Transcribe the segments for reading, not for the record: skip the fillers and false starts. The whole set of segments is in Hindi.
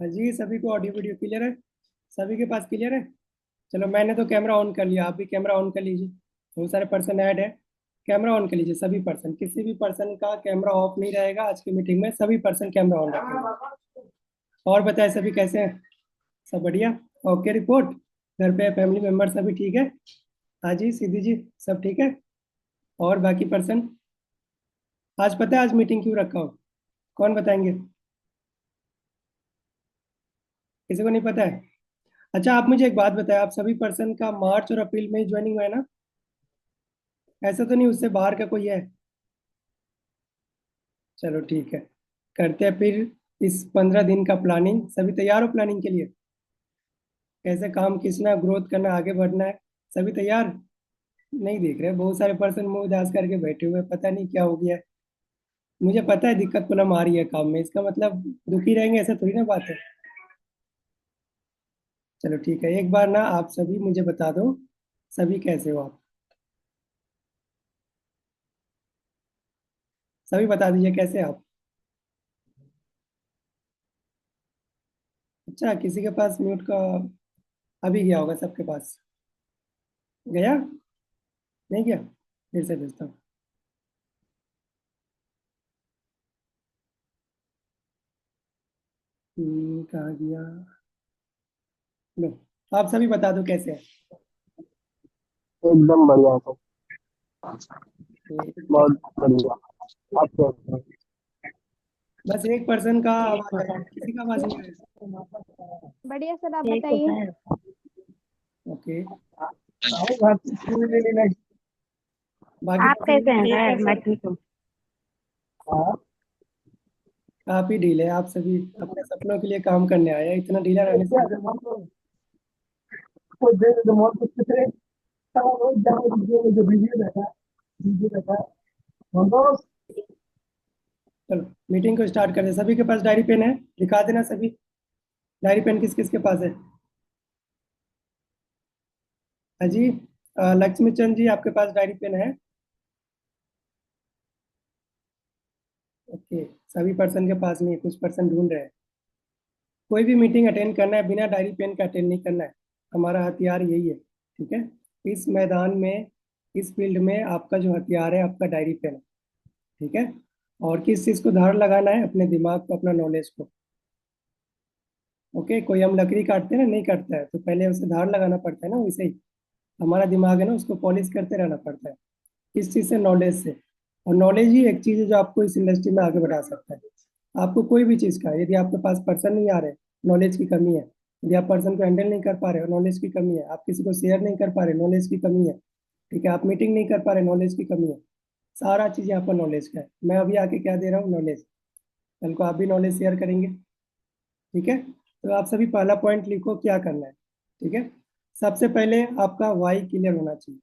हाँ जी, सभी को ऑडियो वीडियो क्लियर है? सभी के पास क्लियर है? चलो, मैंने तो कैमरा ऑन कर लिया, आप भी कैमरा ऑन कर लीजिए। बहुत सारे पर्सन ऐड है। कैमरा ऑन कर लीजिए सभी पर्सन, किसी भी पर्सन का कैमरा ऑफ नहीं रहेगा आज की मीटिंग में, सभी पर्सन कैमरा ऑन रखेंगे। और बताए सभी कैसे हैं? सब बढ़िया? Okay report. घर पे फैमिली मेम्बर सभी ठीक है? हाँ जी, सीधी जी सब ठीक है। और बाकी पर्सन, आज पता है आज मीटिंग क्यों रखा हो? कौन बताएंगे? किसी को नहीं पता है? अच्छा, आप मुझे एक बात बताएं, आप सभी पर्सन का मार्च और अप्रैल में ही ज्वाइनिंग हुआ है ना? ऐसा तो नहीं उससे बाहर का कोई है? चलो ठीक है। करते हैं फिर इस 15 दिन का प्लानिंग। सभी तैयार हो प्लानिंग के लिए? कैसे काम खींचना, ग्रोथ करना, आगे बढ़ना है? सभी तैयार? नहीं दिख रहे, बहुत सारे पर्सन मुंह उदास करके बैठे हुए हैं, पता नहीं क्या हो गया है। मुझे पता है दिक्कत प्रॉब्लम आ रही है काम में, इसका मतलब दुखी रहेंगे ऐसा थोड़ी ना बात है। चलो ठीक है, एक बार ना आप सभी मुझे बता दो, सभी कैसे हो आप? सभी बता दीजिए कैसे आप। अच्छा, किसी के पास म्यूट का अभी गया होगा सबके पास? गया? नहीं गया? फिर से भेजता हूँ। कहाँ गया? लो, आप सभी बता दो कैसे है। एकदम बढ़िया है। एक- बहुत बढ़िया। आप कैसे हैं? बस एक पर्सन का आवाज आ रहा है, किसी का आवाज नहीं आ रहा बढ़िया सर, आप ठीक तो बताइए। है। है। ओके। आओ घर से पूरी ले ले। बाकी आप पर्सन कैसे भी हैं ठीक है सर? मैं सब? ठीक हूँ। हाँ। काफी ढील है, आप सभी अपने सपनों के लिए काम करने आए हैं, इतना ढीला रहने से क्या कोई दे दे मोर कुछ कितने सब रोज जाओ जो वीडियो देखा, वीडियो देखा। हम दोस्त चलो मीटिंग को स्टार्ट करते हैं। सभी के पास डायरी पेन है? दिखा देना सभी। डायरी पेन किस किस के पास है? हाँ जी। लक्ष्मी चंद जी, आपके पास डायरी पेन है? ओके। सभी पर्सन के पास नहीं है, कुछ पर्सन ढूंढ रहे हैं। कोई भी मीटिंग अटेंड करना है बिना डायरी पेन का अटेंड नहीं करना है। हमारा हथियार यही है। ठीक है? इस मैदान में, इस फील्ड में आपका जो हथियार है आपका डायरी पेन है। ठीक है? और किस चीज़ को धार लगाना है? अपने दिमाग को, अपना नॉलेज को। ओके, कोई हम लकड़ी काटते हैं ना, नहीं काटता है तो पहले उसे धार लगाना पड़ता है ना, वैसे ही हमारा दिमाग है ना, उसको पॉलिश करते रहना पड़ता है। किस चीज़ से? नॉलेज से। और नॉलेज ही एक चीज़ है जो आपको इस इंडस्ट्री में आगे बढ़ा सकता है। आपको कोई भी चीज़ का, यदि आपके पास पर्सन नहीं आ रहे, नॉलेज की कमी है। यदि आप पर्सन को हैंडल नहीं कर पा रहे हो, नॉलेज की कमी है। आप किसी को शेयर नहीं कर पा रहे, नॉलेज की कमी है। ठीक है? आप मीटिंग नहीं कर पा रहे, नॉलेज की कमी है। सारा चीज़ यहाँ पर नॉलेज का है। मैं अभी आके क्या दे रहा हूँ? नॉलेज। कल को आप भी नॉलेज शेयर करेंगे। ठीक है? तो आप सभी पहला पॉइंट लिखो क्या करना है। ठीक है? सबसे पहले आपका वाई क्लियर होना चाहिए।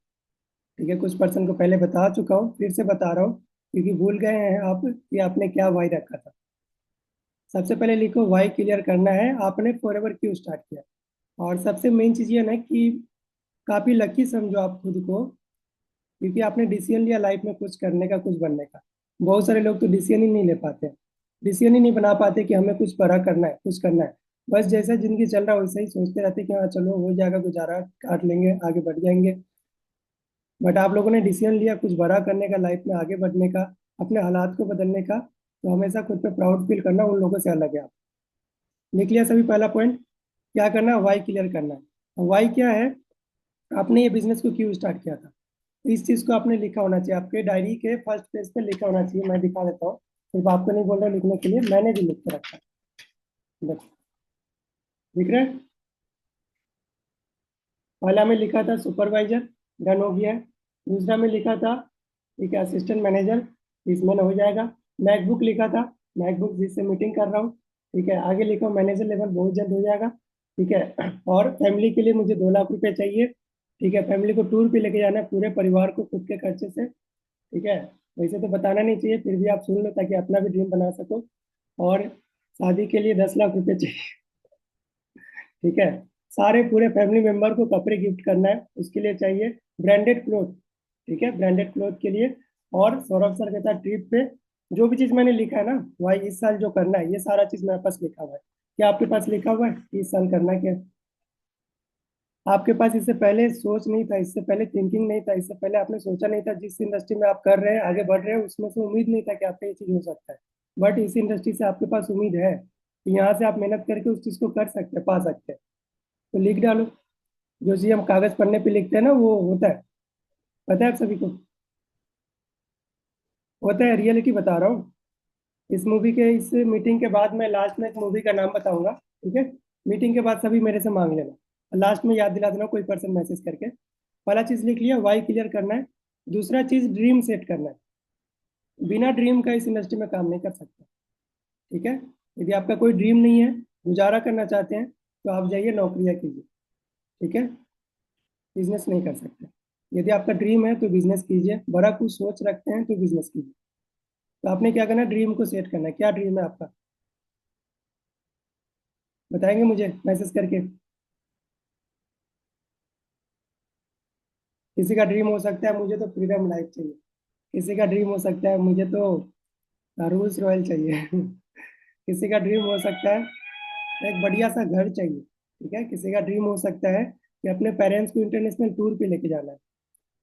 ठीक है? कुछ पर्सन को पहले बता चुका हूँ, फिर से बता रहा हूँ, क्योंकि भूल गए हैं आप कि आपने क्या वाई रखा था। सबसे पहले लिखो वाई क्लियर करना है, आपने फॉरएवर क्यों स्टार्ट किया। और सबसे मेन चीज़ ये ना कि काफ़ी लकी समझो आप खुद को, क्योंकि आपने डिसीजन लिया लाइफ में कुछ करने का, कुछ बनने का। बहुत सारे लोग तो डिसीजन ही नहीं ले पाते। डिसीजन ही नहीं बना पाते कि हमें कुछ बड़ा करना है, कुछ करना है। बस जैसा जिंदगी चल रहा है वैसे ही सोचते रहते कि हाँ चलो हो जाएगा, गुजारा काट लेंगे, आगे बढ़ जाएंगे। बट आप लोगों ने डिसीजन लिया कुछ बड़ा करने का, लाइफ में आगे बढ़ने का, अपने हालात को बदलने का, तो हमेशा खुद पे प्राउड फील करना उन लोगों से अलग है। आप लिख लिया सभी पहला पॉइंट? क्या करना है? वाई क्लियर करना है। वाई क्या है? आपने ये बिजनेस को क्यों स्टार्ट किया था, इस चीज को आपने लिखा होना चाहिए। आपके डायरी के फर्स्ट पेज पे लिखा होना चाहिए। मैं दिखा देता हूँ, सिर्फ आपको नहीं बोल रहा लिखने के लिए, मैंने भी लिख के रखा है। देखो, लिख रहे हैं? पहला में लिखा था सुपरवाइजर, डन हो गया है। दूसरा में लिखा था, ठीक है, असिस्टेंट मैनेजर, इसमें हो जाएगा। मैकबुक लिखा था, मैकबुक जिससे मीटिंग कर रहा हूँ। ठीक है, आगे लिखा मैनेजर लेवल, बहुत जल्द हो जाएगा। ठीक है? और फैमिली के लिए मुझे 2 लाख रुपए चाहिए। ठीक है? फैमिली को टूर पे लेके जाना है, पूरे परिवार को, खुद के खर्चे से। ठीक है? वैसे तो बताना नहीं चाहिए, फिर भी आप सुन लो ताकि अपना भी ड्रीम बना सको। और शादी के लिए 10 लाख रुपए चाहिए। ठीक है? सारे पूरे फैमिली मेंबर को कपड़े गिफ्ट करना है, उसके लिए चाहिए ब्रांडेड क्लोथ। ठीक है? ब्रांडेड क्लोथ के लिए। और सौरभ सर के साथ ट्रिप पे, जो भी चीज़ मैंने लिखा है ना भाई, इस साल जो करना है, ये सारा चीज़ मेरे पास लिखा हुआ है। क्या आपके पास लिखा हुआ है 30 साल करना क्या है? आपके पास इससे पहले सोच नहीं था, इससे पहले थिंकिंग नहीं था, इससे पहले आपने सोचा नहीं था, जिस इंडस्ट्री में आप कर रहे हैं आगे बढ़ रहे हैं उसमें से उम्मीद नहीं था कि आपका ये चीज़ हो सकता है। बट इस इंडस्ट्री से आपके पास उम्मीद है कि यहाँ से आप मेहनत करके उस चीज़ को कर सकते हैं, पा सकते हैं। तो लिख डालो। जो चीज़ हम कागज पन्ने पे लिखते हैं ना वो होता है। पता है आप सभी को? होता है, रियलिटी बता रहा हूँ। इस मूवी के, इस मीटिंग के बाद मैं लास्ट में एक मूवी का नाम बताऊंगा, ठीक है? मीटिंग के बाद सभी मेरे से मांग लेना, लास्ट में याद दिला देना कोई पर्सन मैसेज करके। पहला चीज लिख लिया, वाई क्लियर करना है। दूसरा चीज ड्रीम सेट करना है। बिना ड्रीम का इस इंडस्ट्री में काम नहीं कर सकते, ठीक है? यदि आपका कोई ड्रीम नहीं है, गुजारा करना चाहते हैं, तो आप जाइए नौकरियां कीजिए, ठीक है? बिजनेस नहीं कर सकते। यदि आपका ड्रीम है तो बिजनेस कीजिए, बड़ा कुछ सोच रखते हैं तो बिजनेस कीजिए। तो आपने क्या करना है, ड्रीम को सेट करना है। क्या ड्रीम है आपका? बताएंगे मुझे मैसेज करके? किसी का ड्रीम हो सकता है मुझे तो फ्रीडम लाइफ चाहिए। किसी का ड्रीम हो सकता है मुझे तो रूल्स रॉयल चाहिए। किसी का ड्रीम हो सकता है एक बढ़िया सा घर चाहिए, ठीक है? किसी का ड्रीम हो सकता है कि अपने पेरेंट्स को इंटरनेशनल टूर पे लेके जाना है।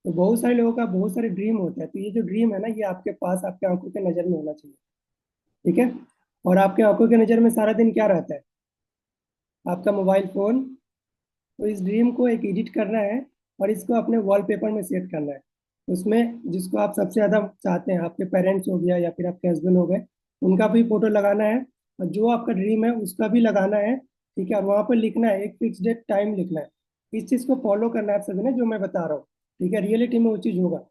तो बहुत सारे लोगों का बहुत सारे ड्रीम होता है। तो ये जो ड्रीम है ना, ये आपके पास आपके आंखों के नज़र में होना चाहिए, ठीक है? और आपके आंखों के नज़र में सारा दिन क्या रहता है? आपका मोबाइल फोन। तो इस ड्रीम को एक एडिट करना है और इसको अपने वॉलपेपर में सेट करना है। उसमें जिसको आप सबसे ज़्यादा चाहते हैं, आपके पेरेंट्स हो गया या फिर आपके हस्बैंड हो गए, उनका भी फोटो लगाना है। और जो आपका ड्रीम है उसका भी लगाना है, ठीक है? और वहाँ पर लिखना है, एक फिक्स डेट टाइम लिखना है। इस चीज़ को फॉलो करना है आप सभी ने, जो मैं बता रहा हूँ, ठीक है? रियलिटी में वो चीज़ होगा।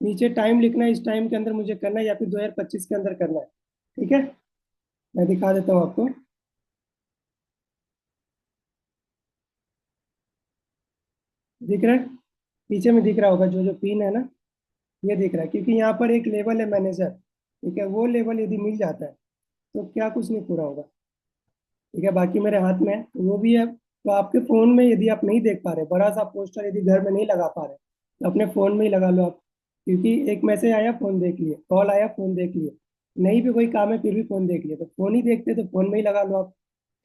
नीचे टाइम लिखना है, इस टाइम के अंदर मुझे करना है या फिर 2025 के अंदर करना है, ठीक है? मैं दिखा देता हूँ आपको। दिख रहा है? पीछे में दिख रहा होगा जो जो पिन है ना, ये दिख रहा है, क्योंकि यहाँ पर एक लेवल है मैनेजर, ठीक है? वो लेवल यदि मिल जाता है तो क्या कुछ नहीं पूरा होगा, ठीक है? बाकी मेरे हाथ में है तो वो भी है। तो आपके फोन में यदि आप नहीं देख पा रहे, बड़ा सा पोस्टर यदि घर में नहीं लगा पा रहे, तो अपने फोन में ही लगा लो आप। क्योंकि एक मैसेज आया फोन देख लिए, कॉल आया फोन देख लिए, नहीं भी कोई काम है फिर भी फोन देख लिए, तो फोन ही देखते तो फोन में ही लगा लो आप,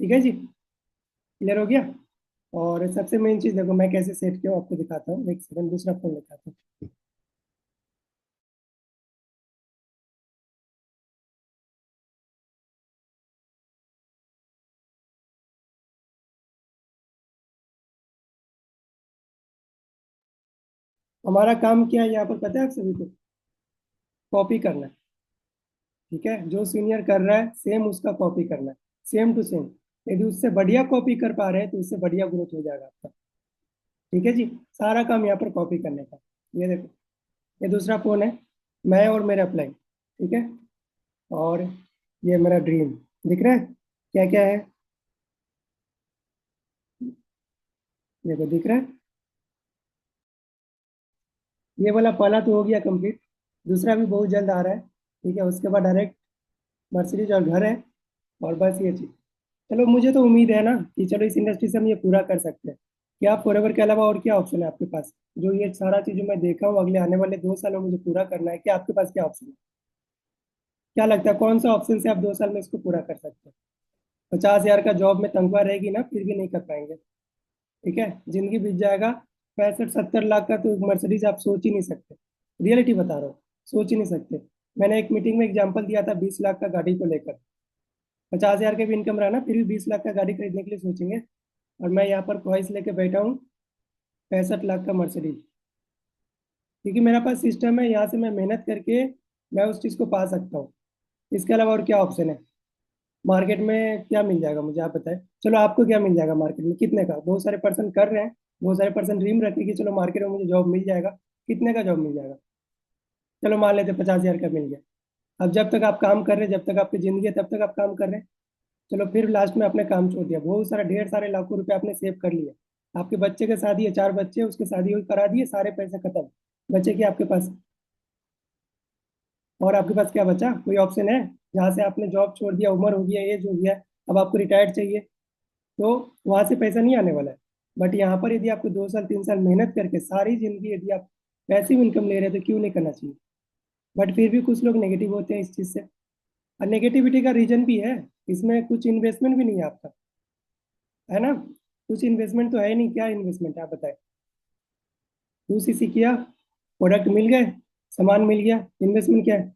ठीक है जी? क्लियर हो गया? और सबसे मेन चीज देखो मैं कैसे सेट किया हूँ, आपको दिखाता हूँ, एक सेकंड दूसरा फोन दिखाता हूँ। हमारा काम क्या है यहाँ पर पता है आप सभी को? कॉपी करना है, ठीक है? जो सीनियर कर रहा है सेम उसका कॉपी करना है, सेम टू सेम। यदि उससे बढ़िया कॉपी कर पा रहे हैं तो उससे बढ़िया ग्रोथ हो जाएगा आपका, ठीक है जी? सारा काम यहाँ पर कॉपी करने का। ये देखो, ये दूसरा फोन है, मैं और मेरा अप्लाई, ठीक है? और ये मेरा ड्रीम, दिख रहा है क्या क्या है? देखो दिख रहा है। ये वाला पहला तो हो गया कंप्लीट, दूसरा भी बहुत जल्द आ रहा है, ठीक है? उसके बाद डायरेक्ट मर्सिडीज और घर है, और बस ये चीज। चलो मुझे तो उम्मीद है ना कि चलो इस इंडस्ट्री से हम ये पूरा कर सकते हैं। क्या आप फॉरएवर के अलावा और क्या ऑप्शन है आपके पास? जो ये सारा चीज जो मैं देखा हूँ अगले आने वाले 2 साल में मुझे पूरा करना है, क्या आपके पास क्या ऑप्शन है? क्या लगता है कौन सा ऑप्शन से आप 2 साल में इसको पूरा कर सकते हैं? 50,000 का जॉब में तनख्वाह रहेगी ना, फिर भी नहीं कर पाएंगे, ठीक है? जिंदगी बीत जाएगा। 65-70 लाख का तो मर्सिडीज आप सोच ही नहीं सकते। रियलिटी बता रहा हूँ, सोच ही नहीं सकते। मैंने एक मीटिंग में एग्जाम्पल दिया था 20 लाख का गाड़ी को लेकर। 50,000 के भी इनकम रहा ना, फिर भी 20 लाख का गाड़ी खरीदने के लिए सोचेंगे। और मैं यहाँ पर ख्वाहिश लेके बैठा हूँ 65 लाख का मर्सिडीज, क्योंकि मेरा पास सिस्टम है, यहाँ से मैं मेहनत करके मैं उस चीज़ को पा सकता हूँ। इसके अलावा और क्या ऑप्शन है? मार्केट में क्या मिल जाएगा मुझे आप बताएं। चलो आपको क्या मिल जाएगा मार्केट में, कितने का? बहुत सारे पर्सन कर रहे हैं, बहुत सारे पर्सन ड्रीम रखे कि चलो मार्केट में मुझे जॉब मिल जाएगा। कितने का जॉब मिल जाएगा? चलो मान लेते 50,000 का मिल गया। अब जब तक आप काम कर रहे हैं, जब तक आपकी जिंदगी है तब तक आप काम कर रहे हैं। चलो फिर लास्ट में आपने काम छोड़ दिया, बहुत सारा ढेर सारे लाखों रुपए आपने सेव कर लिया। आपके बच्चे के शादी है, 4 बच्चे, उसके शादी करा दिए, सारे पैसे खत्म। बचे क्या आपके पास? और आपके पास क्या बचा? कोई ऑप्शन है? जहाँ से आपने जॉब छोड़ दिया, उम्र हो गया, एज हो गया, अब आपको रिटायर्ड चाहिए, तो वहां से पैसा नहीं आने वाला है। बट यहाँ पर यदि आपको 2 साल 3 साल मेहनत करके सारी जिंदगी यदि आप पैसिव इनकम ले रहे हैं तो क्यों नहीं करना चाहिए? बट फिर भी कुछ लोग नेगेटिव होते हैं इस चीज़ से। और नेगेटिविटी का रीजन भी है। इसमें कुछ इन्वेस्टमेंट भी नहीं है आपका, है ना? कुछ इन्वेस्टमेंट तो है नहीं, क्या इन्वेस्टमेंट है आप बताएं? 2 सीसी किया, प्रोडक्ट मिल गए, सामान मिल गया, इन्वेस्टमेंट क्या है?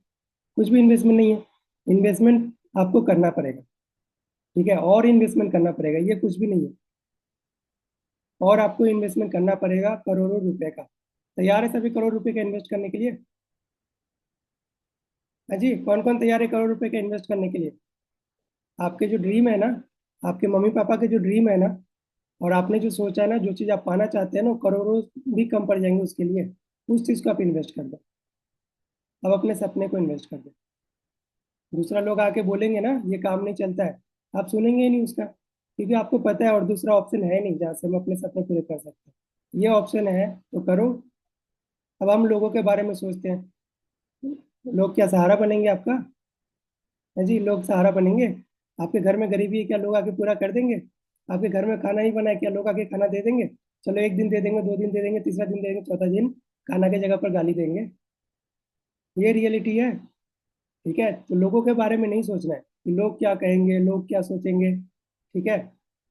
कुछ भी इन्वेस्टमेंट नहीं है। इन्वेस्टमेंट आपको करना पड़ेगा, ठीक है, और इन्वेस्टमेंट करना पड़ेगा, ये कुछ भी नहीं है। और आपको इन्वेस्टमेंट करना पड़ेगा करोड़ों रुपए का। तैयार है सभी करोड़ रुपए का इन्वेस्ट करने के लिए? हाँ जी, कौन कौन तैयार है करोड़ रुपए का इन्वेस्ट करने के लिए? आपके जो ड्रीम है ना, आपके मम्मी पापा के जो ड्रीम है ना, और आपने जो सोचा है ना, जो चीज़ आप पाना चाहते हैं ना, वो करोड़ों भी कम पड़ जाएंगे उसके लिए। उस चीज़ को आप इन्वेस्ट कर दो। अब अपने सपने को इन्वेस्ट कर दो। दूसरा लोग आके बोलेंगे ना ये काम नहीं चलता है, आप सुनेंगे ही नहीं उसका, क्योंकि आपको पता है और दूसरा ऑप्शन है नहीं जहाँ से हम अपने सपने पूरे कर सकते हैं। ये ऑप्शन है तो करो। अब हम लोगों के बारे में सोचते हैं, लोग क्या सहारा बनेंगे आपका? है जी, लोग सहारा बनेंगे? आपके घर में गरीबी है, क्या लोग आके पूरा कर देंगे? आपके घर में खाना ही बना है, क्या लोग आके खाना दे देंगे? चलो एक दिन दे देंगे, 2 दिन दे देंगे, तीसरा दिन दे देंगे, चौथा दिन खाना की जगह पर गाली देंगे। ये रियलिटी है। ठीक है, तो लोगों के बारे में नहीं सोचना है कि लोग क्या कहेंगे, लोग क्या सोचेंगे। ठीक है,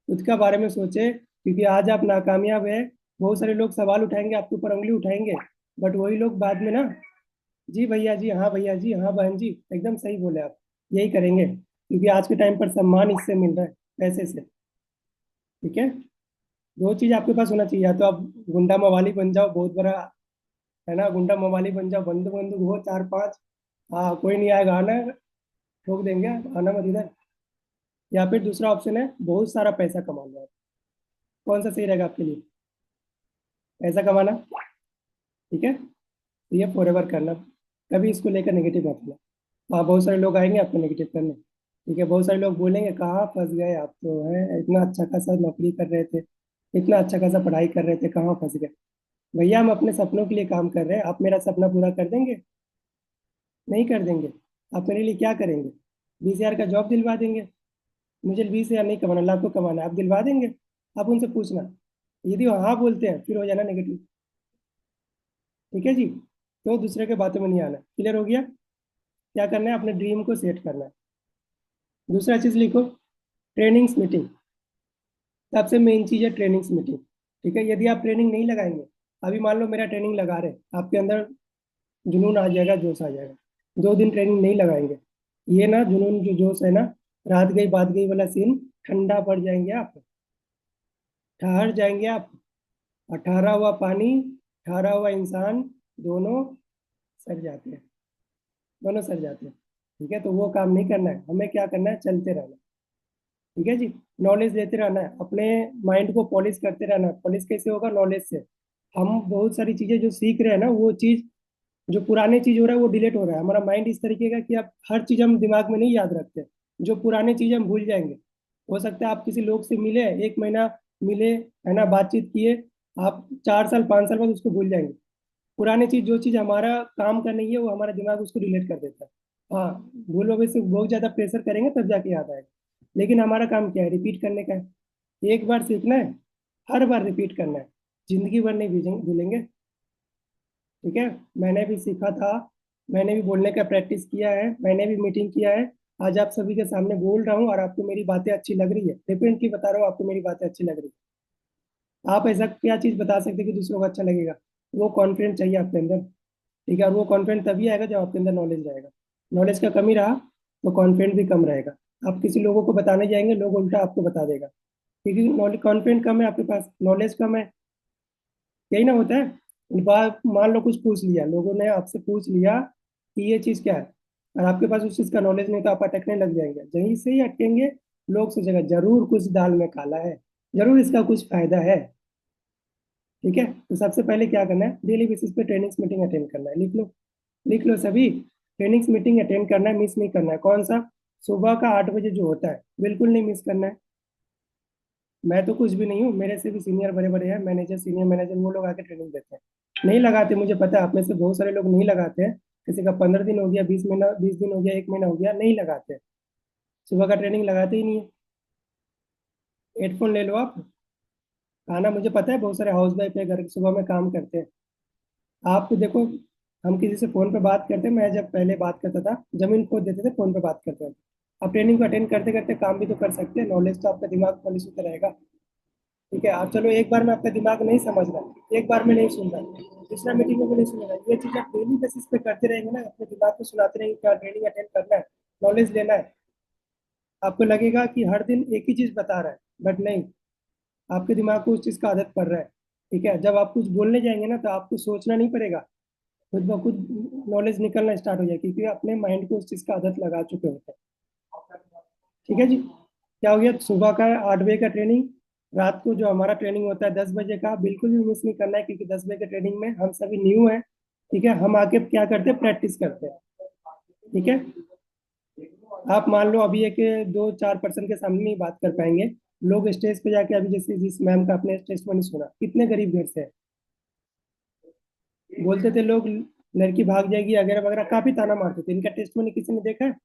खुद का बारे में सोचे, क्योंकि आज आप नाकामयाब है, बहुत सारे लोग सवाल उठाएंगे, आपके ऊपर उंगली उठाएंगे, बट वही लोग बाद में ना, जी भैया जी, हाँ भैया जी, हाँ बहन जी, एकदम सही बोले आप, यही करेंगे, क्योंकि आज के टाइम पर सम्मान इससे मिल रहा है, पैसे से। ठीक है, दो चीज आपके पास होना चाहिए, या तो आप गुंडा मवाली बन जाओ बहुत बड़ा, है ना, गुंडा मवाली बन जाओ, बंदूक बंदूक हो 4-5, हाँ कोई नहीं आएगा, आना ठोक देंगे, आना मत इधर। या फिर दूसरा ऑप्शन है बहुत सारा पैसा कमा लो आप। कौन सा सही रहेगा आपके लिए? पैसा कमाना, ठीक है, तो ये फॉरएवर करना, कभी इसको लेकर नेगेटिव मत होना। वहाँ बहुत सारे लोग आएंगे आपको नेगेटिव करने, ठीक है, बहुत सारे लोग बोलेंगे कहाँ फंस गए आप, तो है इतना अच्छा खासा नौकरी कर रहे थे, इतना अच्छा खासा पढ़ाई कर रहे थे, कहाँ फंस गए? भैया हम अपने सपनों के लिए काम कर रहे हैं, आप मेरा सपना पूरा कर देंगे? नहीं कर देंगे। आप मेरे लिए क्या करेंगे? 20,000 का जॉब दिलवा देंगे? मुझे 20,000 नहीं कमाना, लाखों कमाना है, आप दिलवा देंगे? आप उनसे पूछना, यदि वो हाँ बोलते हैं फिर हो जाना नेगेटिव। ठीक है जी, तो दूसरे के बातों में नहीं आना। क्लियर हो गया? क्या करना है, अपने ड्रीम को सेट करना है। दूसरा चीज लिखो, ट्रेनिंग्स मीटिंग। सबसे मेन चीज है ट्रेनिंग्स मीटिंग। ठीक है, यदि आप ट्रेनिंग नहीं लगाएंगे, अभी मान लो मेरा ट्रेनिंग लगा रहे, आपके अंदर जुनून आ जाएगा, जोश आ जाएगा। 2 दिन ट्रेनिंग नहीं लगाएंगे, ये ना जुनून जो जोश है ना, रात गई बात गई वाला सीन, ठंडा पड़ जाएंगे आप, ठहर जाएंगे आप। और ठहरा हुआ पानी, ठहरा हुआ इंसान, दोनों सड़ जाते हैं, दोनों सड़ जाते हैं। ठीक है, तो वो काम नहीं करना है, हमें क्या करना है, चलते रहना। ठीक है जी, नॉलेज लेते रहना है, अपने माइंड को पॉलिश करते रहना है। पॉलिश कैसे होगा? नॉलेज से। हम बहुत सारी चीजें जो सीख रहे हैं ना, वो चीज, जो पुराने चीज हो रहा है वो डिलीट हो रहा है। हमारा माइंड इस तरीके का कि अब हर चीज हम दिमाग में नहीं याद रखते, जो पुराने चीजें हम भूल जाएंगे। हो सकता है आप किसी लोग से मिले, 1 महीना मिले, है ना, बातचीत किए, आप 4 साल 5 साल बाद उसको भूल जाएंगे। पुराने चीज, जो चीज हमारा काम का नहीं है, वो हमारा दिमाग उसको डिलीट कर देता है। हाँ, भूल वजह से बहुत ज्यादा प्रेशर करेंगे तब जाके याद आएगा। लेकिन हमारा काम क्या है? रिपीट करने का है। एक बार सीखना है, हर बार रिपीट करना है, जिंदगी भर नहीं भूलेंगे। ठीक है, मैंने भी सीखा था, मैंने भी बोलने का प्रैक्टिस किया है, मैंने भी मीटिंग किया है। आज आप सभी के सामने बोल रहा हूँ और आपको मेरी बातें अच्छी लग रही है, डेफिनेटली बता रहा हूँ आपको मेरी बातें अच्छी लग रही है। आप ऐसा क्या चीज़ बता सकते हैं कि दूसरों को अच्छा लगेगा? वो कॉन्फिडेंस चाहिए आपके अंदर। ठीक है, और वो कॉन्फिडेंट तभी आएगा जब आपके अंदर नॉलेज रहेगा। नॉलेज का कमी रहा तो कॉन्फिडेंट भी कम रहेगा। आप किसी लोगों को बताने जाएंगे, लोग उल्टा आपको बता देगा, क्योंकि नॉलेज, कॉन्फिडेंट कम है आपके पास, नॉलेज कम है। यही ना होता है। बात मान लो कुछ पूछ लिया, लोगों ने आपसे पूछ लिया कि ये चीज़ क्या है, और आपके पास उस चीज़ का नॉलेज नहीं, तो आप अटकने लग जाएंगे। जहीं से ही अटकेंगे, लोग सोचेगा जरूर कुछ दाल में काला है, जरूर इसका कुछ फायदा है। ठीक है, तो सबसे पहले क्या करना है, डेली बेसिस पे ट्रेनिंग्स मीटिंग अटेंड करना है। लिख लो, लिख लो सभी, ट्रेनिंग्स मीटिंग अटेंड करना है, मिस नहीं करना है। कौन सा? सुबह का 8 बजे जो होता है, बिल्कुल नहीं मिस करना है। मैं तो कुछ भी नहीं हूँ, मेरे से भी सीनियर बड़े बड़े हैं, मैनेजर, सीनियर मैनेजर, वो लोग आके ट्रेनिंग देते हैं। नहीं लगाते, मुझे पता है आप में से बहुत सारे लोग नहीं लगाते हैं। किसी का 15 दिन हो गया, 20 महीना, 20 दिन हो गया, 1 महीना हो गया, नहीं लगाते। सुबह का ट्रेनिंग लगाते ही नहीं है। हेडफोन ले लो आप, खाना, मुझे पता है बहुत सारे हाउस वाइफ है, घर सुबह में काम करते हैं। आप तो देखो, हम किसी से फोन पे बात करते हैं, मैं जब पहले बात करता था, जमीन खोद देते थे फोन पे बात करते थे। आप ट्रेनिंग को अटेंड करते करते काम भी तो कर सकते हैं, नॉलेज तो आपका दिमाग पॉलिश होता रहेगा। ठीक है, आप चलो एक बार में आपका दिमाग नहीं समझ रहा, एक बार में नहीं सुन रहा, दूसरा मीटिंग में भी नहीं सुनेगा, ये चीज़ आप डेली बेसिस पे करते रहेंगे ना, अपने दिमाग को सुनाते रहेंगे क्या ट्रेनिंग अटेंड करना है, नॉलेज लेना है। आपको लगेगा कि हर दिन एक ही चीज़ बता रहा है, बट नहीं, आपके दिमाग को उस चीज़ का आदत पड़ रहा है। ठीक है, जब आप कुछ बोलने जाएंगे ना तो आपको सोचना नहीं पड़ेगा, खुद ब खुद नॉलेज निकलना स्टार्ट हो जाए, क्योंकि अपने माइंड को उस चीज़ का आदत लगा चुके होते हैं। ठीक है जी, क्या हो गया, सुबह का है 8 बजे का ट्रेनिंग, रात को जो हमारा ट्रेनिंग होता है 10 बजे का, बिल्कुल भी मिस नहीं करना है, क्योंकि 10 बजे के ट्रेनिंग में हम सभी न्यू हैं। ठीक है, हम आके क्या करते हैं, प्रैक्टिस करते हैं। ठीक है, आप मान लो अभी एक 2-4 पर्सन के सामने नहीं बात कर पाएंगे, लोग स्टेज पे जाके, अभी जैसे जिस मैम का आपने टेस्टमनी सुना, कितने गरीब घर से है, बोलते थे लोग लड़की भाग जाएगी वगैरह वगैरह, काफी ताना मारते थे। इनका टेस्टमनी किसी ने देखा है?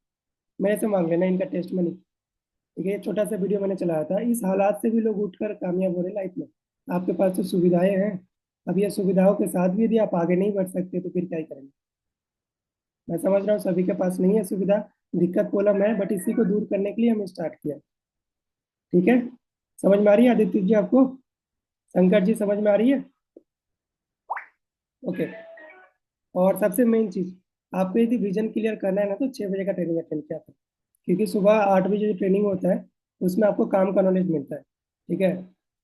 मेरे से मांग लेना इनका टेस्टमनी। ठीक है, ये छोटा सा वीडियो मैंने चलाया था, इस हालात से भी लोग उठकर कामयाब हो रहे लाइफ में। आपके पास तो सुविधाएं हैं, अब ये सुविधाओं के साथ भी यदि आप आगे नहीं बढ़ सकते तो फिर क्या ही करेंगे। मैं समझ रहा हूँ सभी के पास नहीं है सुविधा, दिक्कत प्रॉब्लम है, बट इसी को दूर करने के लिए हमने स्टार्ट किया। ठीक है, समझ में आ रही है आदित्य जी आपको? शंकर जी समझ में आ रही है? ओके। और सबसे मेन चीज, आपको यदि विजन क्लियर करना है ना तो 6 बजे का ट्रेनिंग अटेंड किया था, क्योंकि सुबह 8 बजे जो ट्रेनिंग होता है उसमें आपको काम का नॉलेज मिलता है। ठीक है,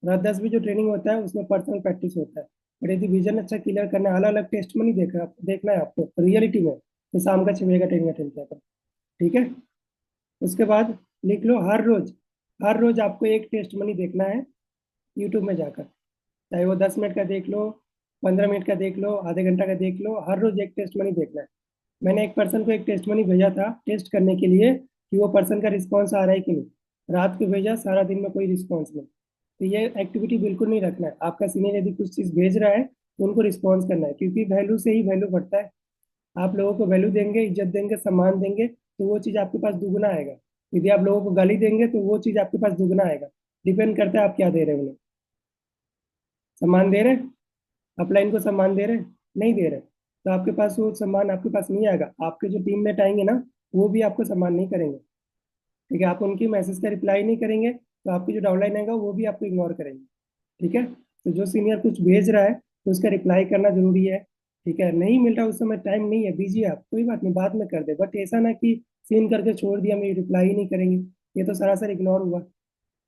रात 10 बजे जो ट्रेनिंग होता है उसमें पर्सनल प्रैक्टिस होता है। और यदि विजन अच्छा क्लियर करना है, अलग अलग टेस्ट में नहीं देखना है आपको रियलिटी में, तो शाम का 6 बजे का ट्रेनिंग अटेंड किया था। ठीक है, उसके बाद लिख लो, हर रोज आपको एक टेस्ट मनी देखना है यूट्यूब में जाकर, चाहे वो 10 मिनट का देख लो, 15 मिनट का देख लो, आधे घंटा का देख लो, हर रोज एक टेस्ट मनी देखना है। मैंने एक पर्सन को एक टेस्ट मनी भेजा था टेस्ट करने के लिए कि वो पर्सन का रिस्पॉन्स आ रहा है कि नहीं। रात को भेजा, सारा दिन में कोई रिस्पॉन्स नहीं। तो ये एक्टिविटी बिल्कुल नहीं रखना है। आपका सीनियर यदि कुछ चीज़ भेज रहा है तो उनको रिस्पॉन्स करना है, क्योंकि वैल्यू से ही वैल्यू बढ़ता है। आप लोगों को वैल्यू देंगे, इज्जत देंगे, सम्मान देंगे, तो वो चीज़ आपके पास दुगना आएगा। यदि आप लोगों को गाली देंगे तो वो चीज़ आपके पास दुगना आएगा। डिपेंड करता है आप क्या दे रहे हो उन्हें। सम्मान दे रहे, अपलाइन को सम्मान दे रहे, नहीं दे रहे, तो आपके पास वो सम्मान आपके पास नहीं आएगा। आपके जो टीममेट आएंगे ना, वो भी आपको सम्मान नहीं करेंगे। ठीक है, आप उनकी मैसेज का रिप्लाई नहीं करेंगे तो आपकी जो डाउनलाइन आएगा वो भी आपको इग्नोर करेंगे। ठीक है, तो जो सीनियर कुछ भेज रहा है तो उसका रिप्लाई करना जरूरी है। ठीक है, नहीं मिल रहा उस समय, टाइम नहीं है, बिजी है आप, कोई बात नहीं, बाद में कर दे, बट ऐसा ना कि सीन करके छोड़ दिया, मैं रिप्लाई ही नहीं करेंगे, ये तो सरासर इग्नोर हुआ।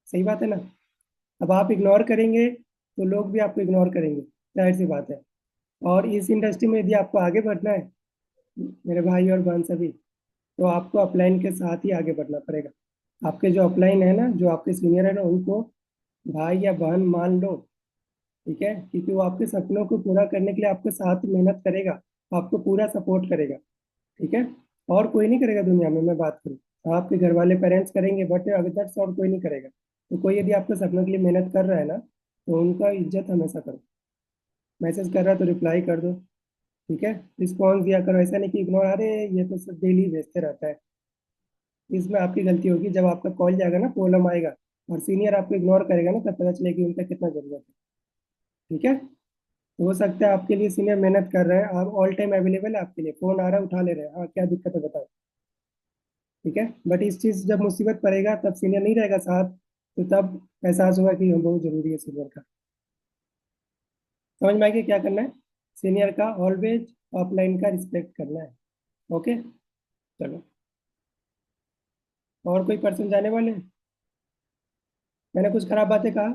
सही बात है ना? अब आप इग्नोर करेंगे तो लोग भी आपको इग्नोर करेंगे, जाहिर सी बात है। और इस इंडस्ट्री में यदि आपको आगे बढ़ना है मेरे भाई और बहन सभी, तो आपको अपलाइन के साथ ही आगे बढ़ना पड़ेगा। आपके जो अपलाइन है ना, जो आपके सीनियर है ना, उनको भाई या बहन मान लो। ठीक है, क्योंकि वो आपके सपनों को पूरा करने के लिए आपके साथ मेहनत करेगा, आपको पूरा सपोर्ट करेगा। ठीक है, और कोई नहीं करेगा दुनिया में, मैं बात करूँ आपके घर वाले पेरेंट्स करेंगे, बट अदर्स और कोई नहीं करेगा। तो कोई यदि आपके सपनों के लिए मेहनत कर रहा है ना, तो उनका इज्जत हमेशा करो। मैसेज कर रहा है तो रिप्लाई कर दो। ठीक है, रिस्पॉन्स दिया करो, ऐसा नहीं कि इग्नोर, अरे ये तो सब डेली भेजते रहता है। इसमें आपकी गलती होगी, जब आपका कॉल जाएगा ना, प्रॉब्लम आएगा, और सीनियर आपको इग्नोर करेगा ना, तब पता चलेगी उनका कितना जरूरत है। ठीक है, तो हो सकता है आपके लिए सीनियर मेहनत कर रहे हैं, आप ऑल टाइम अवेलेबल है, आपके लिए फोन आ रहा है उठा ले रहे हैं, हाँ क्या दिक्कत है बताओ। ठीक है, बट इस चीज जब मुसीबत पड़ेगा तब सीनियर नहीं रहेगा साथ, तो तब एहसास होगा कि हम बहुत जरूरी है सीनियर का। समझ में आएगा क्या करना है? सीनियर का ऑलवेज ऑफलाइन का रिस्पेक्ट करना है। ओके, चलो, और कोई पर्सन जाने वाले हैं? मैंने कुछ खराब बातें कहा?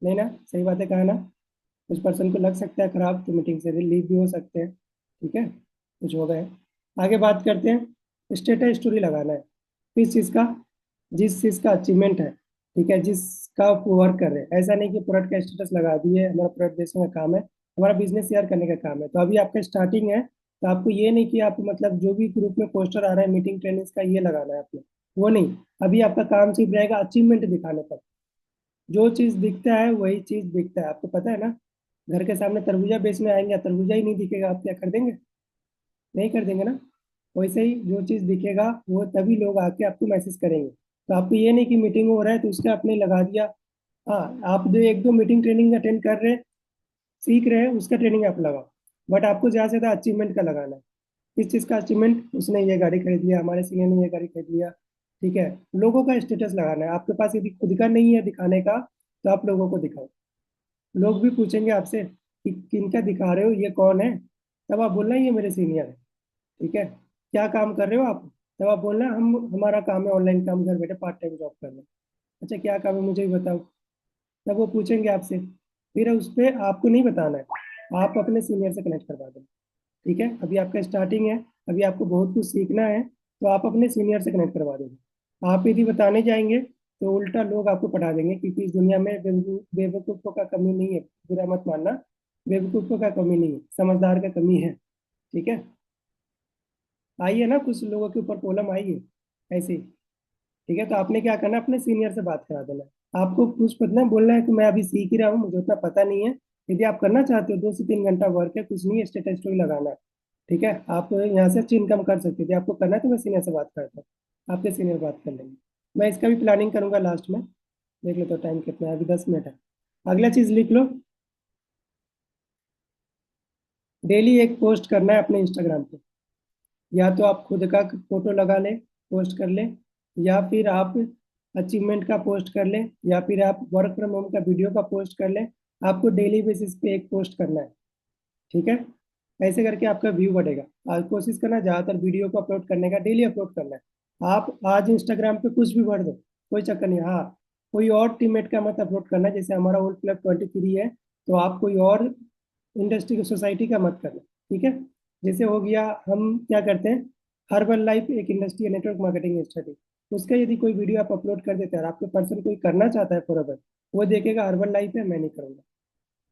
नहीं ना, सही बातें कहा ना? कुछ पर्सन को लग सकता है खराब, तो मीटिंग से रिलीव भी हो सकते हैं। ठीक है, कुछ हो गए। आगे बात करते हैं, स्टेटस स्टोरी लगाना है किस चीज़ का, जिस चीज़ का अचीवमेंट है। ठीक है, जिसका आप वर्क कर रहे हैं, ऐसा नहीं कि प्रोडक्ट का स्टेटस लगा दिए, हमारा प्रोडक्ट बेचने का काम है, हमारा बिजनेस शेयर करने का काम है। तो अभी आपका स्टार्टिंग है, तो आपको ये नहीं कि आप मतलब जो भी ग्रुप में पोस्टर आ रहा है मीटिंग ट्रेनिंग्स का, ये लगाना है आपने, वो नहीं। अभी आपका काम सिर्फ रहेगा अचीवमेंट दिखाने पर। जो चीज़ दिखता है वही चीज़ दिखता है, आपको पता है ना। घर के सामने तरबूजा बेचने आएंगे, तरबूजा ही नहीं दिखेगा, आप क्या कर देंगे? नहीं कर देंगे ना। वैसे ही जो चीज़ दिखेगा वो तभी लोग आके आपको मैसेज करेंगे। तो आपको ये नहीं कि मीटिंग हो रहा है तो उसके आपने लगा दिया। हाँ, आप जो एक दो मीटिंग ट्रेनिंग अटेंड कर रहे हैं, सीख रहे हैं, उसका ट्रेनिंग आप लगाओ, बट आपको ज़्यादा से ज़्यादा अचीवमेंट का लगाना है। किस चीज़ का अचीवमेंट? उसने ये गाड़ी खरीद लिया, हमारे सीनियर ने ये गाड़ी खरीद लिया। ठीक है। लोगों का स्टेटस लगाना है, आपके पास यदि खुद का नहीं है दिखाने का तो आप लोगों को दिखाओ। लोग भी पूछेंगे आपसे कि किनका दिखा रहे हो, ये कौन है, तब आप बोलना ये मेरे सीनियर है। ठीक है। क्या काम कर रहे हो आप, तब आप बोलना हम हमारा काम है ऑनलाइन काम, घर बैठे पार्ट टाइम जॉब करना। अच्छा क्या काम है मुझे भी बताओ, तब वो पूछेंगे आपसे। फिर उस पर आपको नहीं बताना है, आप अपने सीनियर से कनेक्ट करवा देना। ठीक है। अभी आपका स्टार्टिंग है, अभी आपको बहुत कुछ सीखना है, तो आप अपने सीनियर से कनेक्ट करवा देंगे। आप यदि बताने जाएंगे तो उल्टा लोग आपको पढ़ा देंगे, क्योंकि इस दुनिया में बेवकूफ़ों का कमी नहीं है। बुरा मत मानना, बेवकूफ़ों का कमी नहीं है, समझदार का कमी है। ठीक है। आई है ना, कुछ लोगों के ऊपर प्रॉब्लम आई है ऐसी। ठीक है। तो आपने क्या करना है, अपने सीनियर से बात करा देना है। आपको कुछ पता बोलना है कि मैं अभी सीख ही रहा हूँ, मुझे उतना पता नहीं है। यदि आप करना चाहते हो 2 से 3 घंटा वर्क है, कुछ नहीं है, स्टेटस स्टोरी लगाना है। ठीक है। आप यहाँ से अच्छी इनकम कर सकते थे, आपको करना है तो मैं सीनियर से बात करता हूँ, आपके सीनियर बात कर लेंगे। मैं इसका भी प्लानिंग करूंगा लास्ट में। देख लो तो टाइम कितना है, अभी 10 मिनट है। अगला चीज लिख लो, डेली एक पोस्ट करना है अपने इंस्टाग्राम पे। या तो आप खुद का फोटो लगा लें, पोस्ट कर लें, या फिर आप अचीवमेंट का पोस्ट कर लें, या फिर आप वर्क फ्रॉम होम का वीडियो का पोस्ट कर लें। आपको डेली बेसिस पे एक पोस्ट करना है। ठीक है। ऐसे करके आपका व्यू बढ़ेगा। आज कोशिश करना ज़्यादातर वीडियो को अपलोड करने का, डेली अपलोड करना है। आप आज इंस्टाग्राम पे कुछ भी भर दो, कोई चक्कर नहीं। हाँ, कोई और टीममेट का मत अपलोड करना, जैसे हमारा ओल्ड क्लब 23 है, तो आप कोई और इंडस्ट्री की सोसाइटी का मत करना। ठीक है। जैसे हो गया, हम क्या करते हैं, हर्बल लाइफ एक इंडस्ट्री है, नेटवर्क मार्केटिंग स्टडी, उसका यदि कोई वीडियो आप अपलोड कर देते हैं और आपके पर्सन कोई करना चाहता है फॉरवर्ड, वो देखेगा हर्बल लाइफ है, मैं नहीं करूँगा।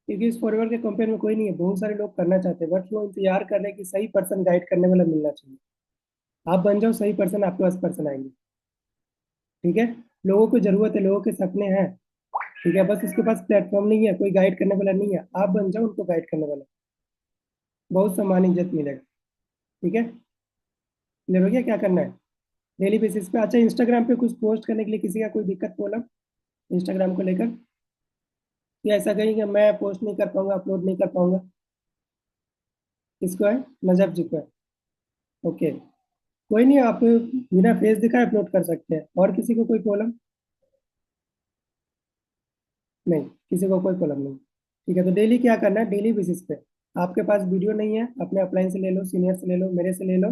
क्योंकि इस फॉरवर्ड के कंपेयर में कोई नहीं है, बहुत सारे लोग करना चाहते हैं, बट वो इंतजार कर रहे हैं कि सही पर्सन गाइड करने वाला मिलना चाहिए। आप बन जाओ सही पर्सन, आपके पास पर्सन आएंगे। ठीक है। लोगों को जरूरत है, लोगों के सपने हैं। ठीक है। बस उसके पास प्लेटफॉर्म नहीं है, कोई गाइड करने वाला नहीं है, आप बन जाओ उनको गाइड करने वाला। बहुत सम्मान इज्जत मिलेगा। ठीक है। क्लियर हो गया क्या करना है डेली बेसिस पे। अच्छा, इंस्टाग्राम पे कुछ पोस्ट करने के लिए किसी का कोई दिक्कत प्रॉब्लम इंस्टाग्राम को लेकर, कि ऐसा कहीं कि मैं पोस्ट नहीं कर पाऊंगा, अपलोड नहीं कर पाऊंगा? किसको है? नजब जी को है। ओके। कोई नहीं, आप बिना फेस दिखाए अपलोड कर सकते हैं। और किसी को कोई प्रॉब्लम? नहीं, किसी को कोई प्रॉब्लम नहीं। ठीक है। तो डेली क्या करना है, डेली बेसिस पे, आपके पास वीडियो नहीं है, अपने अपलाइन से ले लो, सीनियर से ले लो, मेरे से ले लो।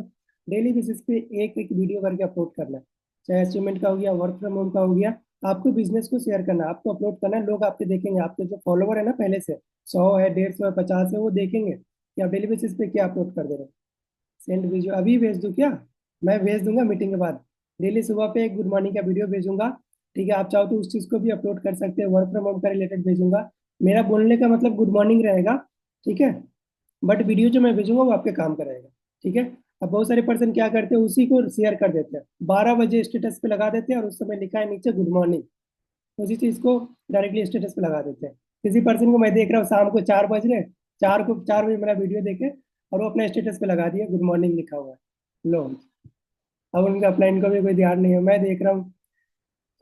डेली बेसिस पे एक एक वीडियो करके अपलोड करना है। चाहे अचीवमेंट का हो गया, वर्क फ्रॉम होम का हो गया, आपको बिजनेस को शेयर करना है, आपको अपलोड करना है। लोग आपके देखेंगे, आपके जो फॉलोवर है ना पहले से, 100 है, 150 है, 50 है, वो देखेंगे कि आप डेली बेसिस पे क्या अपलोड कर दे रहे हो। सेंड वीडियो अभी भेज दूँ क्या? मैं भेज दूंगा मीटिंग के बाद। डेली सुबह पे एक गुड मॉर्निंग का वीडियो भेजूंगा। ठीक है। आप चाहो तो उस चीज़ को भी अपलोड कर सकते हैं, वर्क फ्रॉम होम का रिलेटेड भेजूंगा। मेरा बोलने का मतलब गुड मॉर्निंग रहेगा। ठीक है। बट वीडियो जो मैं भेजूंगा वो आपके काम का रहेगा। ठीक है। अब बहुत सारे पर्सन क्या करते हैं, उसी को शेयर कर देते हैं, 12 बजे स्टेटस पे लगा देते हैं, और उस समय लिखा है नीचे गुड मॉर्निंग, उसी चीज़ को डायरेक्टली स्टेटस पे लगा देते हैं। किसी पर्सन को मैं देख रहा हूँ शाम को 4 बज रहे, 4 बजे मेरा वीडियो देखे और वो अपना स्टेटस पे लगा दिया गुड मॉर्निंग लिखा हुआ है। लो, अब उनका अपना इनको भी कोई ध्यान नहीं है, मैं देख रहा हूँ।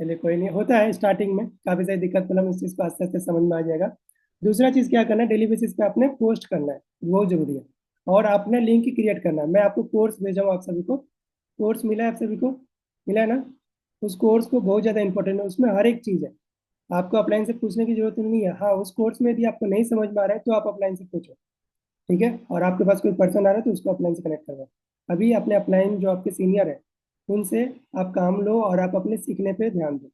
चलिए कोई नहीं, होता है स्टार्टिंग में काफ़ी सारी दिक्कत, मतलब इस चीज़ को आस्ते आस्ते समझ में आ जाएगा। दूसरा चीज़ क्या करना है, डेली बेसिस पे आपने पोस्ट करना है, वो जरूरी है। और आपने लिंक क्रिएट करना है। मैं आपको कोर्स भेजा हूँ आप सभी को, कोर्स मिला है आप सभी को, मिला है ना? उस कोर्स को बहुत ज़्यादा इंपॉर्टेंट है, उसमें हर एक चीज़ है। आपको अपलाइन से पूछने की जरूरत नहीं है। हाँ, उस कोर्स में यदि आपको नहीं समझ में आ रहा है तो आप अपलाइन से पूछो। ठीक है। और आपके पास कोई पर्सन आ रहा है तो उसको अपलाइन से कनेक्ट करवाओ। अभी अपने अपलाइन जो आपके सीनियर है उनसे आप काम लो और आप अपने सीखने पे ध्यान दो।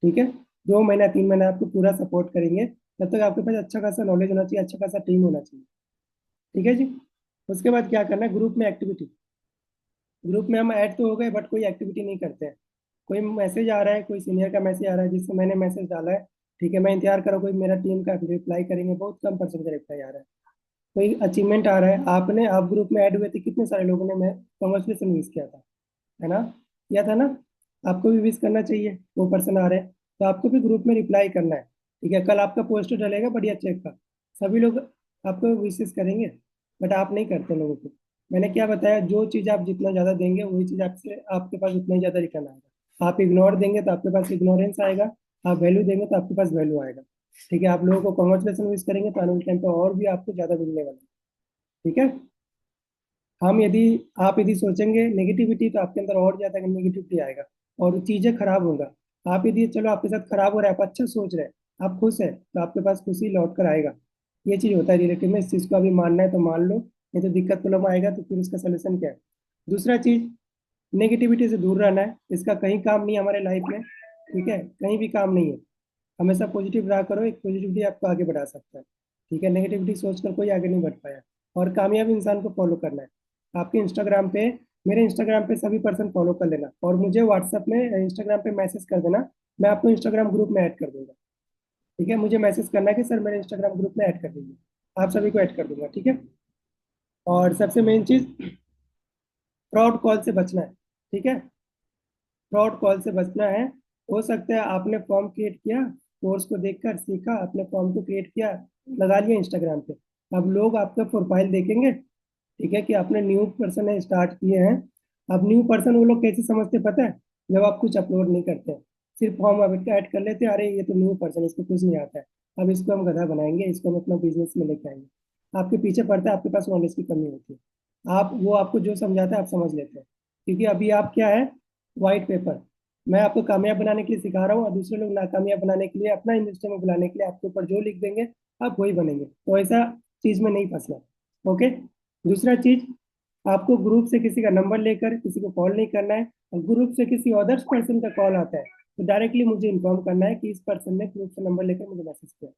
ठीक है। 2 महीना 3 महीना आपको पूरा सपोर्ट करेंगे, तब तक आपके पास अच्छा खासा नॉलेज होना चाहिए, अच्छा खासा टीम होना चाहिए। ठीक है जी। उसके बाद क्या करना है, ग्रुप में एक्टिविटी। ग्रुप में हम ऐड तो हो गए, बट कोई एक्टिविटी नहीं करते हैं। कोई मैसेज आ रहा है, कोई सीनियर का मैसेज आ रहा है जिससे मैंने मैसेज डाला है, ठीक है, मैं इंतजार करो कोई मेरा टीम का रिप्लाई करेंगे, बहुत कम पर्सन का रिप्लाई आ रहा है। कोई अचीवमेंट आ रहा है, आपने आप ग्रुप में ऐड हुए थे, कितने सारे लोगों ने मैं कॉन्ग्रेचुलेसन विश किया था, है ना? किया था ना? आपको भी विश करना चाहिए, वो पर्सन आ रहे हैं तो आपको भी ग्रुप में रिप्लाई करना है। ठीक है। कल आपका पोस्टर डलेगा बढ़िया चेक का, सभी लोग आपको विशेष करेंगे, बट आप नहीं करते लोगों को। मैंने क्या बताया, जो चीज़ आप जितना ज़्यादा देंगे वही चीज़ आपसे आपके पास उतना ही ज़्यादा रिटर्न आएगा। आप इग्नोर देंगे तो आपके पास इग्नोरेंस आएगा, आप वैल्यू देंगे तो आपके पास वैल्यू आएगा। ठीक है। आप लोगों को कॉन्ग्रेचुलेसन विश करेंगे तो आने वाले टाइम पे और भी आपको ज़्यादा मिलने वाला है। ठीक है। हम यदि आप यदि सोचेंगे नेगेटिविटी तो आपके अंदर और ज़्यादा नेगेटिविटी आएगा, और चीज़ें खराब होगा। आप यदि चलो आपके साथ खराब हो रहा है, आप अच्छा सोच रहे हैं, आप खुश है, तो आपके पास खुशी लौट कर आएगा। ये चीज़ होता है रिलेटिव में। इस चीज़ को अभी मानना है तो मान लो, नहीं तो दिक्कत प्रॉब्लम आएगा तो फिर उसका सोल्यूशन क्या है। दूसरा चीज़, नेगेटिविटी से दूर रहना है। इसका कहीं काम नहीं है हमारे लाइफ में, ठीक है, कहीं भी काम नहीं है। हमेशा पॉजिटिव रहा करो, एक पॉजिटिविटी आपको आगे बढ़ा सकता है। ठीक है, नेगेटिविटी सोचकर कोई आगे नहीं बढ़ पाया। और कामयाब इंसान को फॉलो करना है। आपके इंस्टाग्राम पे, मेरे इंस्टाग्राम पे सभी पर्सन फॉलो कर लेना, और मुझे व्हाट्सएप में इंस्टाग्राम पे मैसेज कर देना। मैं आपको इंस्टाग्राम ग्रुप में ऐड कर दूंगा। ठीक है, मुझे मैसेज करना है कि सर मेरे इंस्टाग्राम ग्रुप में ऐड कर दीजिए। आप सभी को ऐड कर दूंगा, ठीक है। और सबसे मेन चीज़, फ्रॉड कॉल से बचना है। ठीक है, फ्रॉड कॉल से बचना है। हो सकता है आपने फॉर्म क्रिएट किया, कोर्स को देखकर सीखा, अपने फॉर्म को क्रिएट किया, लगा लिया इंस्टाग्राम पे। अब लोग आपका प्रोफाइल देखेंगे, ठीक है, कि आपने न्यू पर्सन है स्टार्ट किए हैं। अब न्यू पर्सन वो लोग कैसे समझते पता है, जब आप कुछ अपलोड नहीं करते हैं, सिर्फ फॉर्म अब ऐड कर लेते हैं, अरे ये तो न्यू पर्सन, इसको कुछ नहीं आता है, अब इसको हम गधा बनाएंगे, इसको हम अपना बिजनेस में लेके आएंगे। आपके पीछे पड़ता है, आपके पास नॉलेज की कमी होती है। आप वो आपको जो समझाता है आप समझ लेते हैं, क्योंकि अभी आप क्या है, वाइट पेपर। मैं आपको कामयाब बनाने के लिए सिखा रहा हूँ, और दूसरे लोग नाकामयाब बनाने के लिए, अपना इंडस्ट्री में बुलाने के लिए आपके ऊपर जो लिख देंगे आप वही बनेंगे। तो ऐसा चीज में नहीं फंसना। ओके। दूसरा चीज, आपको ग्रुप से किसी का नंबर लेकर किसी को कॉल नहीं करना है। और ग्रुप से किसी अदर्स पर्सन का कॉल आता है तो डायरेक्टली मुझे इन्फॉर्म करना है कि इस पर्सन ने ग्रुप से नंबर लेकर मुझे मैसेज किया।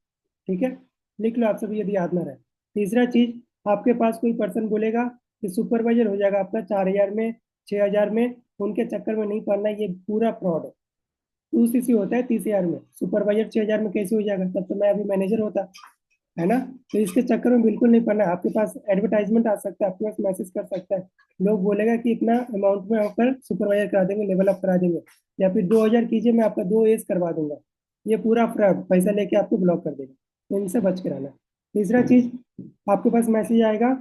ठीक है, लिख लो आप सभी यदि याद ना रहे। तीसरा चीज, आपके पास कोई पर्सन बोलेगा कि सुपरवाइजर हो जाएगा आपका 4,000 में, 6,000 में, उनके चक्कर में नहीं पड़ना, ये पूरा फ्रॉड है। 2 सीसी होता है 30,000 में, सुपरवाइजर 6,000 में कैसे हो जाएगा, तब तो मैं अभी मैनेजर होता, है ना। तो इसके चक्कर में बिल्कुल नहीं पड़ना है। आपके पास एडवर्टाइजमेंट आ सकता है, आपके पास मैसेज कर सकता है, लोग बोलेगा कि इतना अमाउंट में होकर सुपरवाइजर करा देंगे, लेवल अप करा देंगे, या फिर 2,000 कीजिए मैं आपका 2 एज करवा दूंगा। ये पूरा फ्रॉड, पैसा लेके आपको ब्लॉक कर देगा। तो इनसे बच के रहना। तीसरा चीज, आपके पास मैसेज आएगा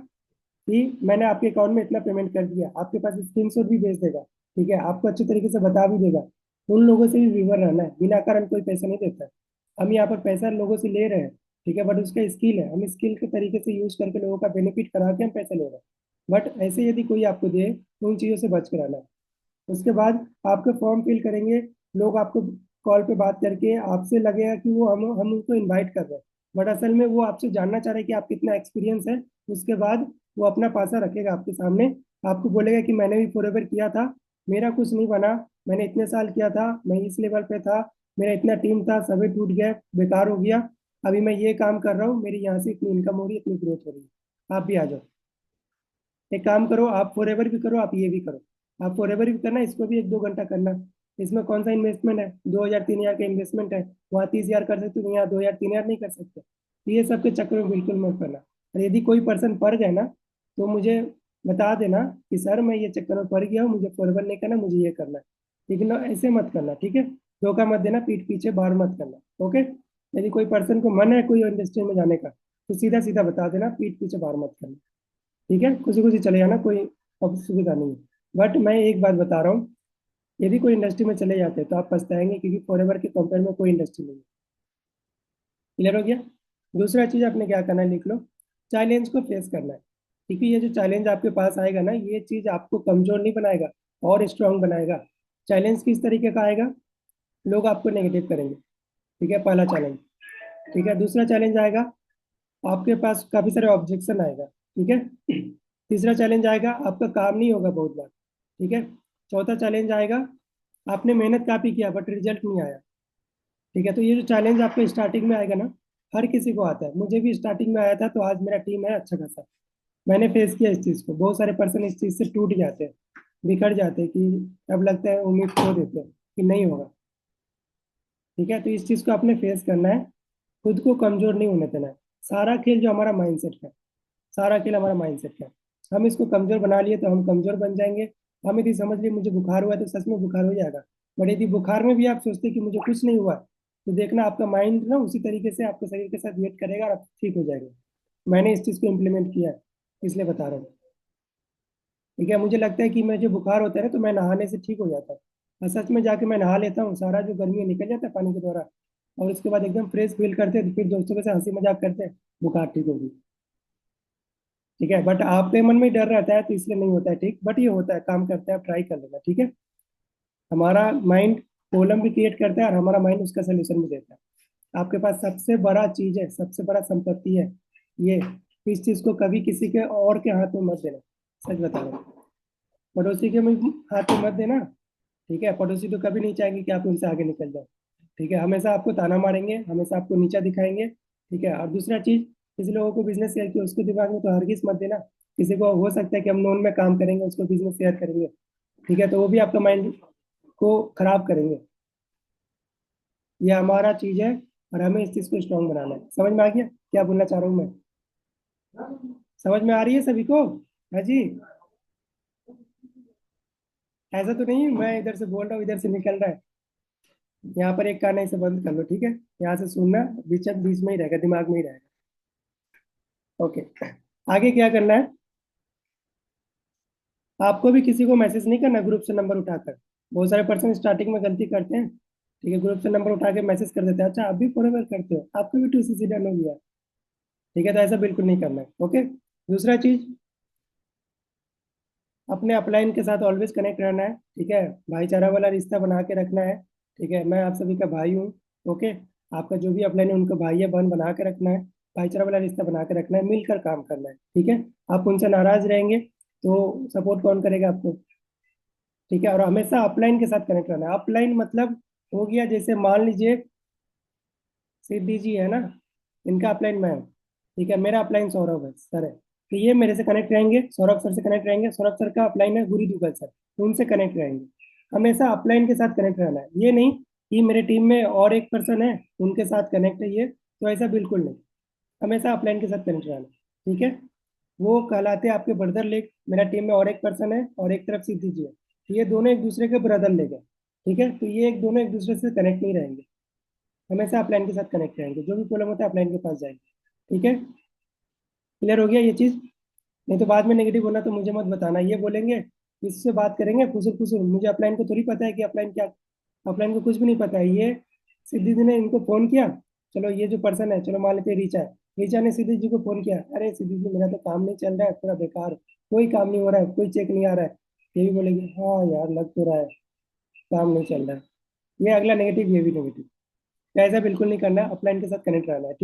कि मैंने आपके अकाउंट में इतना पेमेंट कर दिया, आपके पास स्क्रीनशॉट भी भेज देगा। ठीक है, आपको अच्छी तरीके से बता भी देगा। उन लोगों से भी विवर रहना है, बिना कारण कोई पैसा नहीं देता है। हम यहाँ पर पैसा लोगों से ले रहे हैं, ठीक है, बट उसका स्किल है, हम स्किल के तरीके से यूज करके लोगों का बेनिफिट करा के हम पैसा ले रहे हैं। बट ऐसे यदि कोई आपको दे तो उन चीज़ों से बच कर रहना है। उसके बाद आपके फॉर्म फिल करेंगे, लोग आपको कॉल पे बात करके आपसे लगेगा कि वो हम उनको इनवाइट कर रहे हैं, बट असल में वो आपसे जानना चाह रहे हैं कि आप कितना एक्सपीरियंस है। उसके बाद वो अपना पासा रखेगा आपके सामने, आपको बोलेगा कि मैंने भी फॉरएवर किया था, मेरा कुछ नहीं बना, मैंने इतने साल किया था, मैं इस लेवल पे था, मेरा इतना टीम था, सभी टूट गया, बेकार हो गया, अभी मैं ये काम कर रहा हूँ, मेरी यहाँ से इतनी इनकम हो रही है, इतनी ग्रोथ हो रही है, आप भी आ जाओ। एक काम करो, आप फॉरएवर भी करो, आप ये भी करो। आप फॉरएवर भी करना, इसको भी 1-2 घंटा करना। इसमें कौन सा इन्वेस्टमेंट है, 2,000-3,000 का इन्वेस्टमेंट है। वहाँ 30,000 कर सकते हो, यहाँ 2,000-3,000 नहीं कर सकते। तो ये सब के चक्कर में बिल्कुल मत करना। और यदि कोई पर्सन पड़ गए ना, तो मुझे बता देना कि सर मैं ये चक्कर में पड़ गया हूँ, मुझे फॉरएवर नहीं करना, मुझे ये करना है। लेकिन ऐसे मत करना, ठीक है। धोखा मत देना, पीठ पीछे बार मत करना। ओके। यदि कोई पर्सन को मन है कोई इंडस्ट्री में जाने का, तो सीधा सीधा बता देना, पीठ पीछे बार मत करना। ठीक है, खुशी खुशी चले जाना, कोई अब सुविधा नहीं है। बट मैं एक बात बता रहा हूँ, यदि कोई इंडस्ट्री में चले जाते हैं तो आप पछताएंगे, क्योंकि फॉरएवर के कंपेयर में कोई इंडस्ट्री नहीं है। क्लियर हो गया। दूसरा चीज आपने क्या करना है, लिख लो, चैलेंज को फेस करना है। क्योंकि ये जो चैलेंज आपके पास आएगा ना, ये चीज आपको कमजोर नहीं बनाएगा, और स्ट्रांग बनाएगा। चैलेंज किस तरीके का आएगा, लोग आपको नेगेटिव करेंगे, ठीक है, पहला चैलेंज। ठीक है, दूसरा चैलेंज आएगा, आपके पास काफी सारे ऑब्जेक्शन आएगा, ठीक है। तीसरा चैलेंज आएगा, आपका काम नहीं होगा बहुत बार, ठीक है। चौथा चैलेंज आएगा, आपने मेहनत काफी किया बट रिजल्ट नहीं आया। ठीक है, तो ये जो चैलेंज आपको स्टार्टिंग में आएगा ना, हर किसी को आता है, मुझे भी स्टार्टिंग में आया था, तो आज मेरा टीम है अच्छा खासा। मैंने फेस किया इस चीज़ को, बहुत सारे पर्सन इस चीज़ से टूट जाते हैं, बिखर जाते हैं, कि अब लगता है उम्मीद खो देते हैं कि नहीं होगा। ठीक है, तो इस चीज़ को आपने फेस करना है, खुद को कमजोर नहीं होने देना है। सारा खेल जो हमारा माइंडसेट का है, सारा खेल हमारा माइंडसेट का है। हम इसको कमजोर बना लिए तो हम कमजोर बन जाएंगे। हम यदि समझ लिए मुझे बुखार हुआ है तो सच में बुखार हो जाएगा। बट यदि बुखार में भी आप सोचते कि मुझे कुछ नहीं हुआ, तो देखना आपका माइंड ना उसी तरीके से आपके शरीर के साथ वेट करेगा और आप ठीक हो जाएगा। मैंने इस चीज़ को इम्प्लीमेंट किया है, इसलिए बता रहा हूँ। ठीक है, मुझे लगता है कि मुझे बुखार होता है ना तो मैं नहाने से ठीक हो जाता है, और सच में जाके मैं नहा लेता हूँ, सारा जो गर्मी है निकल जाता है पानी के द्वारा, और उसके बाद एकदम फ्रेश फील करते हैं, तो फिर दोस्तों के साथ हंसी मजाक करते हैं, बुखार ठीक होगी। ठीक है, बट आपके मन में डर रहता है तो इसलिए नहीं होता है ठीक, बट ये होता है, काम करता है, आप ट्राई कर लेना, ठीक है। हमारा माइंड प्रॉब्लम भी क्रिएट करता है और हमारा माइंड उसका सोल्यूशन भी देता है। आपके पास सबसे बड़ा चीज है, सबसे बड़ा संपत्ति है ये। इस चीज को कभी किसी के और के हाथ में मत देना। सच बता रहा हूँ, पड़ोसी के हाथ में मत देना। ठीक है, पड़ोसी तो कभी नहीं चाहेंगे कि आप उनसे आगे निकल जाओ। ठीक है, हमेशा आपको ताना मारेंगे, हमेशा आपको नीचा दिखाएंगे। ठीक है, और दूसरा चीज, किसी लोगों को बिजनेस शेयर किया उसके दिमाग में तो हरगिज मत देना। किसी को हो सकता है कि हम नोन में काम करेंगे, उसको बिजनेस शेयर करेंगे। ठीक है, तो वो भी आपका माइंड को खराब करेंगे। ये हमारा चीज है और हमें इस चीज को स्ट्रांग बनाना है। समझ में आ गया क्या बोलना चाह रहा हूँ मैं? समझ में आ रही है सभी को? हाँ जी। ऐसा तो नहीं मैं इधर से बोल रहा हूँ इधर से निकल रहा है। यहाँ पर एक कान ऐसे बंद कर लो, ठीक है? यहाँ से सुनना, बीच बीच में ही रहेगा, दिमाग में ही रहेगा। ओके, आगे क्या करना है? आपको भी किसी को मैसेज नहीं करना ग्रुप से नंबर उठाकर। बहुत सारे पर्सन स्टार्टिंग में गलती करते हैं। ठीक है, ग्रुप से नंबर उठा के मैसेज कर देते हैं। अच्छा, आप भी फॉरवर्ड करते हो, आपको भी टू डन हो गया। ठीक है, तो ऐसा बिल्कुल नहीं करना है। ओके, दूसरा चीज, अपने अपलाइन के साथ ऑलवेज कनेक्ट रहना है। ठीक है, भाईचारा वाला रिश्ता बना के रखना है। ठीक है, मैं आप सभी का भाई हूँ। ओके, आपका जो भी अपलाइन है उनका भाई है, बहन बना के रखना है। भाईचारा वाला रिश्ता बना के रखना है, मिलकर काम करना है। ठीक है, आप उनसे नाराज रहेंगे तो सपोर्ट कौन करेगा आपको? ठीक है, और हमेशा अपलाइन के साथ कनेक्ट रहना है। अपलाइन मतलब हो गया, जैसे मान लीजिए सिद्धि जी है ना, इनका अपलाइन मैं हूँ। ठीक है, मेरा अपलाइन सौरभ है सर है। तो ये मेरे से कनेक्ट रहेंगे, सौरभ सर से कनेक्ट रहेंगे। सौरभ सर का अपलाइन है गुरु दुगल सर, तो उनसे कनेक्ट रहेंगे। हमेशा अपलाइन के साथ कनेक्ट रहना है। ये नहीं कि मेरे टीम में और एक पर्सन है उनके साथ कनेक्ट है ये, तो ऐसा बिल्कुल नहीं। हमेशा अपलाइन के साथ कनेक्ट रहना। ठीक है, वो कहलाते हैं आपके ब्रदर लेग। मेरा टीम में और एक पर्सन है और एक तरफ सिद्धि जी है, तो ये दोनों एक दूसरे के ब्रदर लेग है। ठीक है, तो ये एक दोनों एक दूसरे से कनेक्ट नहीं रहेंगे, हमेशा अपलाइन के साथ कनेक्ट रहेंगे। जो भी प्रॉब्लम होता है अपलाइन के पास जाएंगे। ठीक है, क्लियर हो गया ये चीज? नहीं तो बाद में नेगेटिव होना तो मुझे मत बताना। ये बोलेंगे इससे बात करेंगे फुसुर फुसुर, मुझे अपलाइन को थोड़ी पता है कि अपलाइन क्या। अपलाइन को कुछ भी नहीं पता है। ये सिद्धि जी ने इनको फोन किया, चलो ये जो पर्सन है, चलो मान लेते हैं रीचा है। रीचा ने सिद्धि जी को फोन किया, अरे सिद्धि जी मेरा तो काम नहीं चल रहा है, पूरा बेकार, कोई काम नहीं हो रहा है, कोई चेक नहीं आ रहा है। ये भी बोलेगी हाँ यार लग तो रहा है, काम नहीं चल रहा है। ये अगला नेगेटिव, ये भी नेगेटिव। ऐसा बिल्कुल नहीं करना, अपलाइन के साथ कनेक्ट रहना है। ठीक